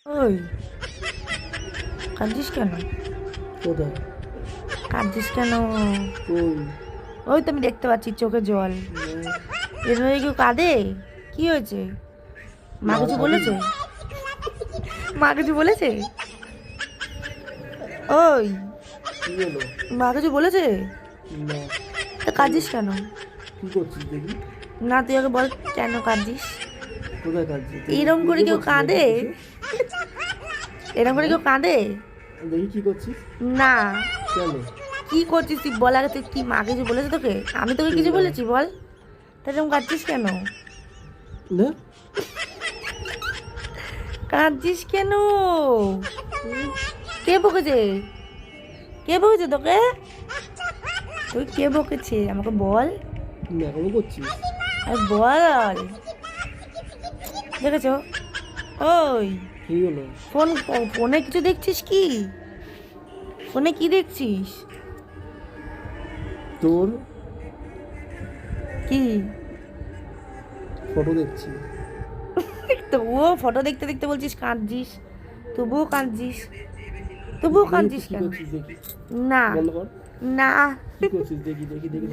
ওই কাঁদছিস কেন? কোথায়? কাঁদছিস কেন? কই? ওই তো আমি দেখতে পাচ্ছি চোখে জল। এর মধ্যে কেউ কাঁদে? কি হয়েছে? মা কিছু বলেছে? মা কিছু বলেছে? ওই কি হলো? মা কিছু বলেছে? না। তা কাঁদছিস কেন? কি করছিস দেখি? না তুই আগে বল কেন কাঁদছিস? কোথায় কাঁদছিস? এরম করে কেউ কাঁদে? এরম করে কেউ কাঁদে? দেখি কি করছিস? না। কেন? কি করছিস তুই বল আগে, তুই কি মা কিছু বলেছে তোকে? আমি তোকে কিছু বলেছি বল? তা এরকম কাঁদছিস কেন? না। কাঁদছিস কেন? কে বকেছে? কে বকেছে তোকে? তুই কে বকেছে আমাকে বল। না কেন করছিস? আরে বল। দেখেছো? ওই কি হলো? ফোনে কিছু দেখছিস কি? ফোনে কি দেখছিস? তোর কি? ফটো দেখছি। তবুও ফটো দেখতে দেখতে বলছিস কাঁদছিস? তবুও কাঁদছিস? তবুও দেখি কাঁদছিস কি কেন? করছিস দেখি। না বন্ধ কর। না কি করছিস দেখি দেখি দেখি।